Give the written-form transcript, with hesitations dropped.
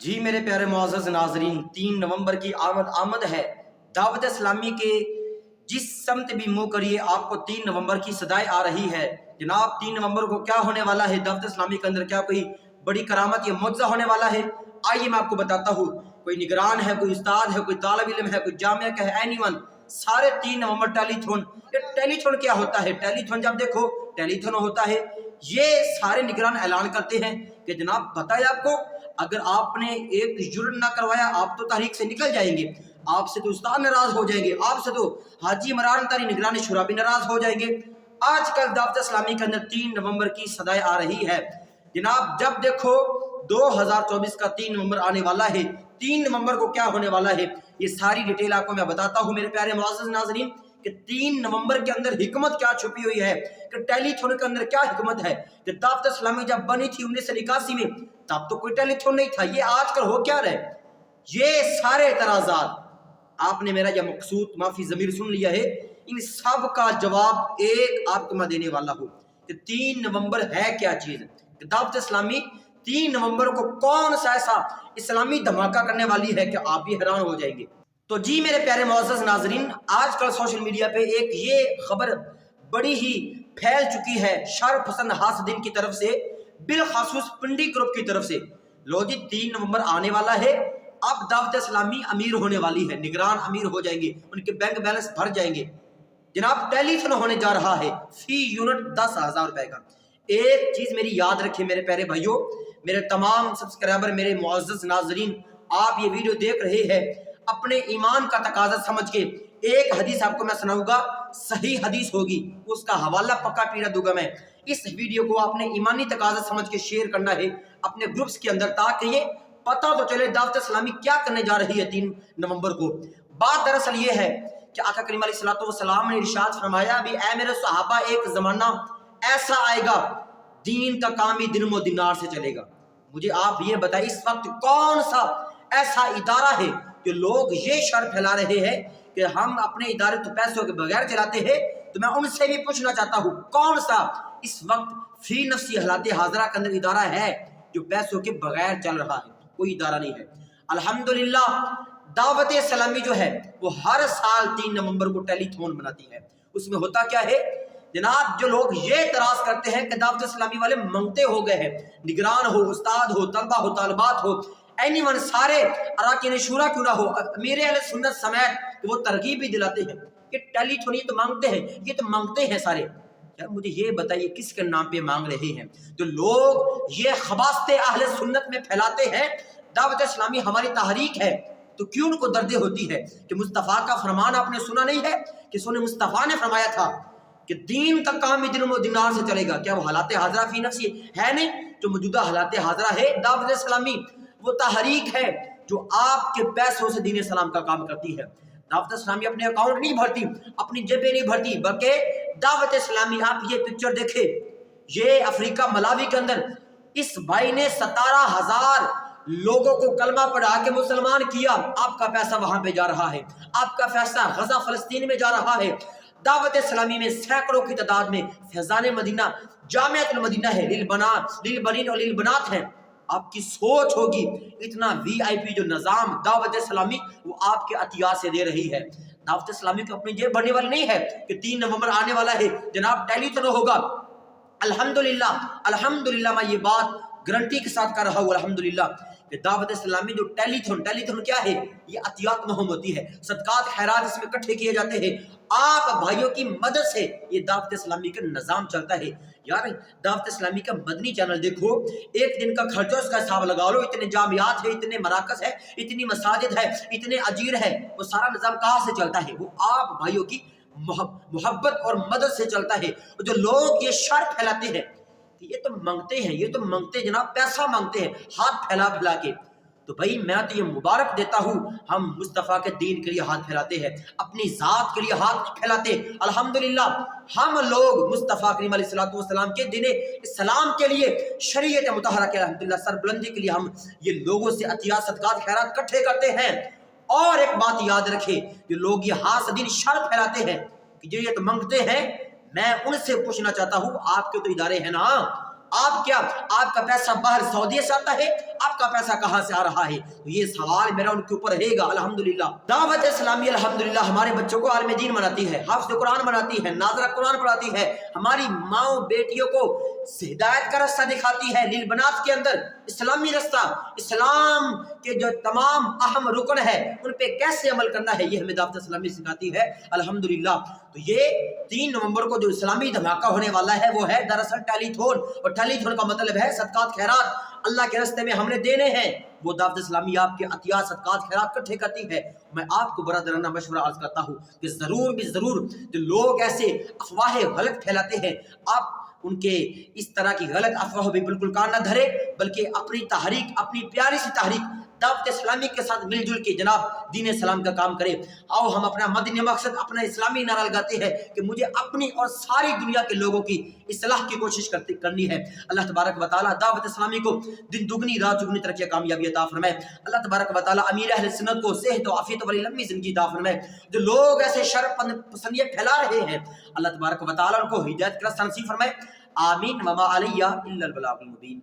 जी मेरे प्यारे मुअज़्ज़ज़ नाज़रीन, 3 नवंबर की आमद है। दावत इस्लामी के जिस समत भी मुँह करिए आपको 3 नवंबर की सदाएं आ रही है। जनाब 3 नवंबर को क्या होने वाला है दावत इस्लामी के अंदर, क्या कोई बड़ी करामत या मुअज्ज़ा होने वाला है? आइए मैं आपको बताता हूँ। कोई निगरान है, कोई उस्ताद है, कोई तालिब इल्म है, कोई जामिया का है, एनीवन, सारे 3 नवंबर टेलीथॉन। ये टेलीथॉन क्या होता है? टेलीथॉन जब देखो टेलीथॉन होता है, ये सारे निगरान ऐलान करते हैं कि जनाब बताया आपको, अगर आपने एक जुर्म ना करवाया आप तो तारीख से निकल जाएंगे, आपसे तो उस्ताद नाराज हो जाएंगे, आपसे तो हाजी इमरान तारी निगरानी शुरा भी नाराज हो जाएंगे। आजकल दावत इस्लामी के अंदर 3 नवंबर की सदाएं आ रही है। जनाब जब देखो 2024 का 3 नवंबर आने वाला है। 3 नवंबर को क्या होने वाला है ये सारी डिटेल आपको मैं बताता हूँ मेरे प्यारे मुअज़्ज़ज़ नाज़रीन कि 3 नवंबर के अंदर हिकमत क्या छुपी हुई है, कि टेलीथॉन के अंदर क्या हिकमत है। कि दावत इस्लामी जब बनी थी 1981 में तब तो कोई टेलीथॉन नहीं था। ये आजकल हो क्या रहे, ये सारे एतराज़ात आपने मेरा यह मकसूद माफी ज़मीर सुन लिया है, इन सब का जवाब एक आपको मैं देने वाला हूँ कि 3 नवंबर है क्या चीज़। दावत इस्लामी 3 नवंबर को कौन सा ऐसा इस्लामी धमाका करने वाली है कि आप भी हैरान हो जाएंगे। तो जी मेरे प्यारे मुअज़्ज़ज़ नाज़रीन, आजकल सोशल मीडिया पे एक ये खबर बड़ी ही फैल चुकी है शर पसंद हासदीन की तरफ से, बिलखासूस पिंडी ग्रुप की तरफ से। लो जी 3 नवंबर आने वाला है, अब दावत इस्लामी अमीर होने वाली है, निगरान अमीर हो जाएंगे, उनके बैंक बैलेंस भर जाएंगे। जनाब टेलीफोन होने जा रहा है, फी यूनिट 10,000 रुपए का। एक चीज मेरी याद रखिए मेरे प्यारे भाइयों, मेरे तमाम सब्सक्राइबर, मेरे मुअज़्ज़ज़ नाज़रीन, आप ये वीडियो देख रहे हैं, अपने ईमान का तकाजा समझ के एक हदीस आपको मैं सुनाऊंगा, सही हदीस होगी, उसका हवाला पक्का पीरा दूंगा मैं। इस वीडियो को आपने ईमानी तकाजा समझ के शेयर करना है अपने ग्रुप्स के अंदर, ताकि ये पता तो चले दावत इस्लामी क्या करने जा रही है 3 नवंबर को। बात दरअसल ये है कि आका करीम अलैहिस्सलातु वस्सलाम ने इरशाद फरमाया, भी ऐ मेरे सहाबा, एक जमाना ऐसा आएगा दीन का काम ही दिनमो दिनार से चलेगा। मुझे आप ये बताइए इस वक्त कौन सा ऐसा इदारा है कि लोग ये शर फैला रहे हैं कि हम अपने इदारे तो पैसों के बगैर चलाते हैं। तो मैं उनसे भी पूछना चाहता हूँ, कौन सा इस वक्त फी नफ्सी हालात हाजरा के अंदर इदारा है जो पैसों के बगैर चल रहा है? कोई इदारा नहीं है। अल्हम्दुलिल्लाह दावत इस्लामी जो है वो हर साल 3 नवंबर को टेलीथॉन बनाती है। उसमें होता क्या है जनाब, जो लोग ये तराज करते हैं कि दावत इस्लामी वाले मंगते हो गए हैं, निगरान हो, उस्ताद हो, तलबा हो, तालिबात हो, एनीवन, सारे अराकीन शूरा क्यों ना हो, मेरे अहले सुन्नत समेत वो तरगीब भी दिलाते हैं कि टेलीथॉन ये तो मांगते हैं, ये तो मांगते हैं सारे। यार मुझे ये बताइए किसके नाम पे मांग रहे हैं? तो लोग ये खबास्ते अहले सुन्नत में फैलाते हैं दावत इस्लामी हमारी तहरीक है, तो क्यों उनको दर्द होती है कि मुस्तफ़ा का फरमान आपने सुना नहीं है कि सुने मुस्तफ़ा ने फरमाया था कि दीन का काम दिनों दिनार से चलेगा। क्या वो हालात हाजरा फी नफ्सी है नहीं? जो मौजूदा हालात हाजरा है दावत इस्लामी वो तहरीक है जो आपके पैसों से दीन इस्लाम का काम करती है। दावत इस्लामी अपने अकाउंट नहीं भरती, अपनी जेबें नहीं भरती, बल्कि दावत इस्लामी, आप ये पिक्चर देखे, ये अफ्रीका मलावी के अंदर इस भाई ने 17,000 लोगों को कलमा पढ़ा के मुसलमान किया। आपका पैसा वहां पे जा रहा है, आपका पैसा गजा फलस्तीन में जा रहा है। दावत इस्लामी में सैकड़ों की तादाद में फैजान मदीना, जामियातुल मदीना है, लिल बनीन और लिल बनात है। आपकी सोच होगी इतना वीआईपी जो निजाम दावत इस्लामी वो आपके अतिया से दे रही है। दावत इस्लामी को अपनी जेब भरने वाली नहीं है कि 3 नवंबर आने वाला है जनाब टेलीथॉन होगा। अल्हम्दुलिल्लाह, अल्हम्दुलिल्लाह, मैं ये बात गारंटी के साथ कर रहा हूँ अल्हम्दुलिल्लाह कि दावत इस्लामी जो टेलीथॉन क्या है, ये अतियात मुहिम होती है, सदकात खैरात इसमें इकट्ठे किए जाते हैं। आप भाइयों की मदद से ये दावत इस्लामी का निज़ाम चलता है। यार दावत इस्लामी का मदनी चैनल देखो, एक दिन का खर्चा उसका हिसाब लगा लो, इतने जामियात है, इतने मराकज है, इतनी मसाजिद है, इतने अजीर है, वो सारा निज़ाम कहाँ से चलता है? वो आप भाइयों की मोहब्बत और मदद से चलता है। जो लोग ये शर फैलाते हैं ये तो मांगते हैं, ये तो मांगते जनाब, पैसा मांगते हैं हाथ फैला फैला के। तो भाई मैं तो ये मुबारक देता हूँ, हम मुस्तफ़ा के दीन के लिए हाथ फैलाते हैं, अपनी ज़ात के लिए हाथ फैलाते। अल्हम्दुलिल्लाह हम लोग मुस्तफ़ा करीम अलैहिस्सलातु वस्सलाम के दीन इस्लाम के लिए, शरीयत मुतहरा के अल्हम्दुलिल्लाह सरबुलंदी के लिए हम ये लोगों से अतियात सदकात खैरात इकट्ठे करते हैं। और एक बात याद रखे, जो लोग ये हासदीन शर फैलाते हैं कि जो ये तो मांगते हैं, मैं उनसे पूछना चाहता हूँ, आपके तो इदारे हैं ना, आप क्या, आपका पैसा बाहर सऊदी से आता है, आपका पैसा कहाँ से आ रहा है? तो ये सवाल मेरा उनके ऊपर रहेगा। अल्हम्दुलिल्लाह दावत इस्लामी अल्हम्दुलिल्लाह हमारे बच्चों को आलिम दीन बनाती है, हाफ़िज़ कुरान बनाती है, नाज़रा कुरान पढ़ाती है, हमारी माओ बेटियों को हिदायत का रास्ता दिखाती है। लिल बनात के अंदर इस्लामी रास्ता, इस्लाम के जो तमाम अहम रुकन है उन पे कैसे अमल करना है, ये हमें दावत इस्लामी सिखाती है अल्हम्दुलिल्लाह। तो ये 3 नवंबर को जो इस्लामी धमाका होने वाला है वो है दरअसल टेलीथॉन, और टेलीथॉन का मतलब है सदकात खैरात अल्लाह के रास्ते में हमने देने हैं। वो दावत इस्लामी आपके अतियात सदकात खैरात इकट्ठे करती है। मैं आपको बरादराना मशवरा अर्ज करता हूँ कि ज़रूर भी ज़रूर जो लोग ऐसे अफवाहें गलत फैलाते हैं, आप उनके इस तरह की गलत अफवाह भी बिल्कुल कान न धरे, बल्कि अपनी तहरीक, अपनी प्यारी सी तहरीक दावत इस्लामी के साथ मिलजुल के जनाब दीन इस्लाम का काम करें। आओ हम अपना मदनी मकसद, अपना इस्लामी नारा लगाते हैं कि मुझे अपनी और सारी दुनिया के लोगों की इस्लाह की कोशिश करनी है। अल्लाह तबारक व तआला दावत इस्लामी को दिन दुगनी रात चुगनी तरक्की कामयाबी अता फरमाए। अल्लाह तबारक व तआला अमीर अहले सुन्नत को सेहत व आफियत वाली लंबी जिंदगी अता फरमाए। जो लोग ऐसे शर पसंदियां फैला रहे हैं, अल्लाह तबारक व तआला उनको हिदायत का रास्ता नसीब फरमाए। आमीन। वमा अलैया इल्लल बलागुल मुबीन।